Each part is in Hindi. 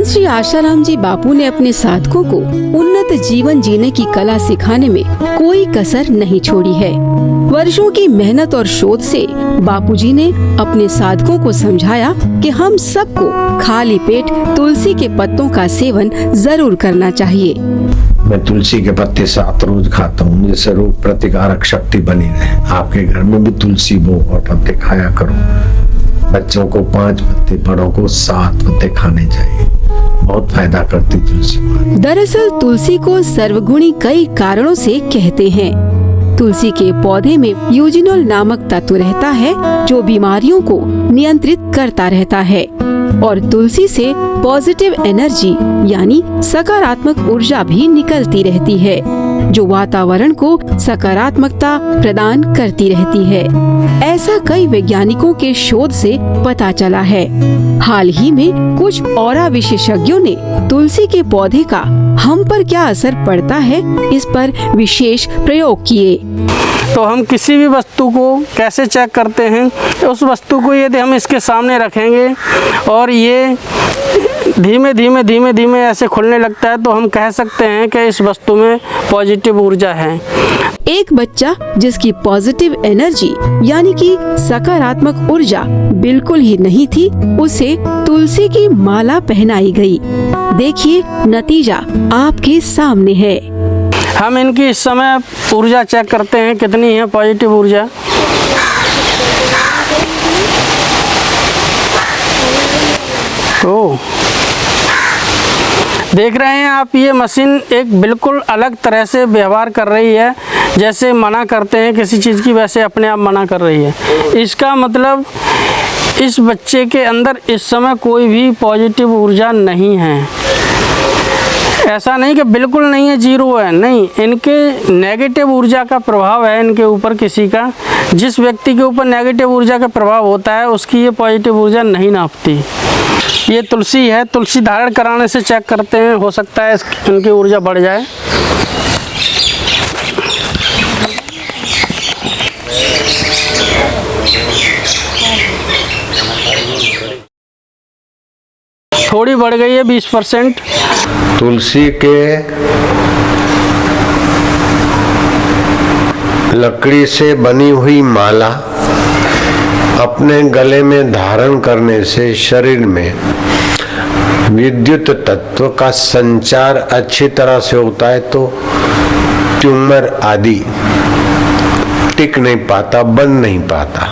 संत श्री आशाराम जी बापू ने अपने साधकों को उन्नत जीवन जीने की कला सिखाने में कोई कसर नहीं छोड़ी है। वर्षों की मेहनत और शोध से बापूजी ने अपने साधकों को समझाया कि हम सबको खाली पेट तुलसी के पत्तों का सेवन जरूर करना चाहिए। मैं तुलसी के पत्ते 7 रोज खाता हूँ, जिससे रोग प्रतिकारक शक्ति बनी रहे। आपके घर में भी तुलसी बो और पत्ते खाया करो। बच्चों को 5 पत्ते, बड़ों को 7 पत्ते खाने चाहिए। बहुत फायदा करती तुलसी। दरअसल तुलसी को सर्वगुणी कई कारणों से कहते हैं। तुलसी के पौधे में यूजिनोल नामक तत्व रहता है जो बीमारियों को नियंत्रित करता रहता है और तुलसी से पॉजिटिव एनर्जी यानी सकारात्मक ऊर्जा भी निकलती रहती है जो वातावरण को सकारात्मकता प्रदान करती रहती है। ऐसा कई वैज्ञानिकों के शोध से पता चला है। हाल ही में कुछ औरा विशेषज्ञों ने तुलसी के पौधे का हम पर क्या असर पड़ता है इस पर विशेष प्रयोग किए। तो हम किसी भी वस्तु को कैसे चेक करते हैं, उस वस्तु को यदि हम इसके सामने रखेंगे और ये धीमे धीमे ऐसे खुलने लगता है तो हम कह सकते हैं कि इस वस्तु में पॉजिटिव ऊर्जा है। एक बच्चा जिसकी पॉजिटिव एनर्जी यानी कि सकारात्मक ऊर्जा बिल्कुल ही नहीं थी, उसे तुलसी की माला पहनाई गई। देखिए नतीजा आपके सामने है। हम इनकी इस समय ऊर्जा चेक करते हैं कितनी है पॉजिटिव ऊर्जा। ओह, देख रहे हैं आप, ये मशीन एक बिल्कुल अलग तरह से व्यवहार कर रही है। जैसे मना करते हैं किसी चीज़ की, वैसे अपने आप मना कर रही है। इसका मतलब इस बच्चे के अंदर इस समय कोई भी पॉजिटिव ऊर्जा नहीं है। ऐसा नहीं कि बिल्कुल नहीं है, 0 है, नहीं, इनके नेगेटिव ऊर्जा का प्रभाव है इनके ऊपर। किसी का, जिस व्यक्ति के ऊपर नेगेटिव ऊर्जा का प्रभाव होता है उसकी ये पॉजिटिव ऊर्जा नहीं नापती। ये तुलसी है, तुलसी धारण कराने से चेक करते हैं, हो सकता है इनकी ऊर्जा बढ़ जाए। थोड़ी बढ़ गई है, 20%। तुलसी के लकड़ी से बनी हुई माला अपने गले में धारण करने से शरीर में विद्युत तत्व का संचार अच्छी तरह से होता है, तो ट्यूमर आदि टिक नहीं पाता, बन नहीं पाता,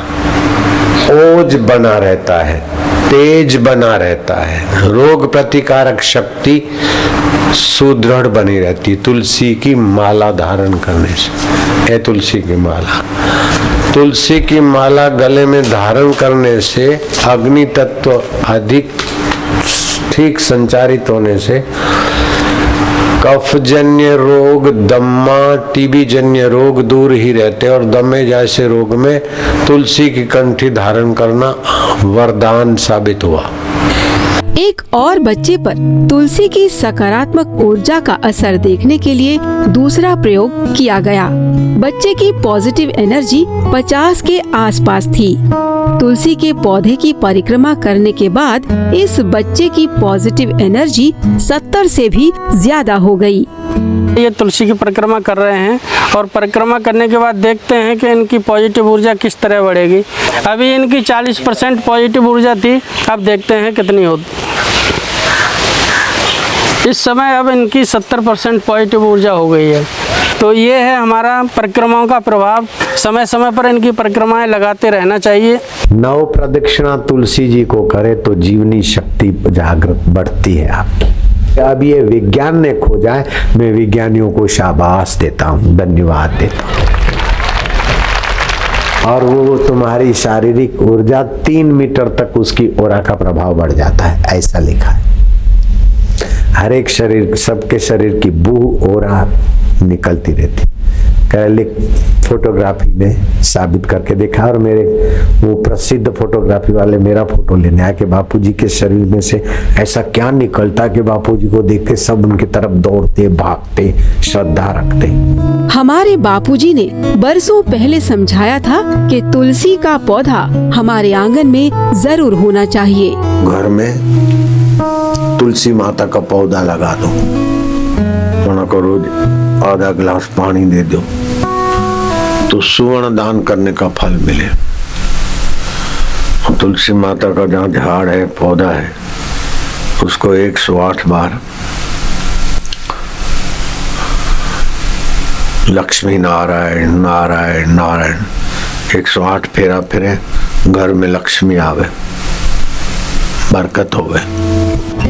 ओज बना रहता है, तेज बना रहता है, रोग प्रतिकारक शक्ति सुदृढ़ बनी रहती। तुलसी की माला धारण करने से, तुलसी की माला, तुलसी की माला गले में धारण करने से अग्नि तत्व अधिक ठीक संचारित होने से कफजन्य रोग, दम्मा, टीबी जन्य रोग दूर ही रहते और दमे जैसे रोग में तुलसी की कंठी धारण करना वरदान साबित हुआ। एक और बच्चे पर तुलसी की सकारात्मक ऊर्जा का असर देखने के लिए दूसरा प्रयोग किया गया। बच्चे की पॉजिटिव एनर्जी 50 के आसपास थी। तुलसी के पौधे की परिक्रमा करने के बाद इस बच्चे की पॉजिटिव एनर्जी 70 से भी ज्यादा हो गई। ये तुलसी की परिक्रमा कर रहे हैं और परिक्रमा करने के बाद देखते हैं कि इनकी पॉजिटिव ऊर्जा किस तरह बढ़ेगी। अभी इनकी 40% पॉजिटिव ऊर्जा थी, अब देखते हैं कितनी होती। इस समय अब इनकी 70% पॉजिटिव ऊर्जा हो गई है। तो ये है हमारा परिक्रमाओं का प्रभाव। समय समय पर इनकी परिक्रमाएं लगाते रहना चाहिए। 9 प्रदक्षिणा तुलसी जी को करे तो जीवनी शक्ति जागृत बढ़ती है आपकी। अब ये विज्ञान ने खोजा है, मैं विज्ञानियों को शाबाश देता हूँ, धन्यवाद देता हूँ। और वो तुम्हारी शारीरिक ऊर्जा 3 मीटर तक उसकी ओरा का प्रभाव बढ़ जाता है, ऐसा लिखा है। हर एक शरीर, सबके शरीर की बू ओरा निकलती रहती। कैलिक फोटोग्राफी ने साबित करके देखा और मेरे वो प्रसिद्ध फोटोग्राफी वाले मेरा फोटो लेने आए कि बापूजी के शरीर में से ऐसा क्या निकलता कि बापूजी को देख के सब उनकी तरफ दौड़ते, भागते, श्रद्धा रखते। हमारे बापूजी ने बरसों पहले समझाया था कि तुलसी का पौधा हमारे आंगन में जरूर होना चाहिए। घर में तुलसी माता का पौधा लगा दो, उनको रोज आधा गिलास पानी दे दो, तो सुवर्ण दान करने का फल मिले। तुलसी माता का जहाँ झाड़ है, पौधा है, उसको 108 बार लक्ष्मी नारायण नारायण नारायण 108 फेरा फिरे, घर में लक्ष्मी आवे, बरकत होवे।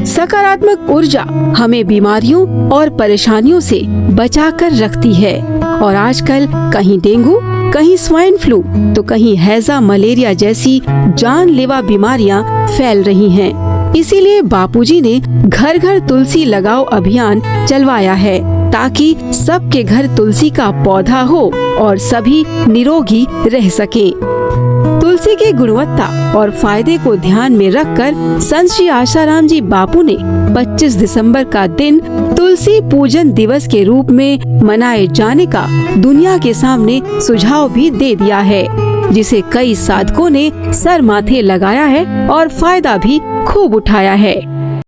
सकारात्मक ऊर्जा हमें बीमारियों और परेशानियों से बचाकर रखती है और आजकल कहीं डेंगू, कहीं स्वाइन फ्लू तो कहीं हैजा मलेरिया जैसी जानलेवा बीमारियां फैल रही हैं। इसीलिए बापूजी ने घर घर तुलसी लगाओ अभियान चलवाया है ताकि सबके घर तुलसी का पौधा हो और सभी निरोगी रह सके। तुलसी की गुणवत्ता और फायदे को ध्यान में रखकर संत श्री आशाराम जी बापू ने 25 दिसंबर का दिन तुलसी पूजन दिवस के रूप में मनाए जाने का दुनिया के सामने सुझाव भी दे दिया है, जिसे कई साधकों ने सर माथे लगाया है और फायदा भी खूब उठाया है।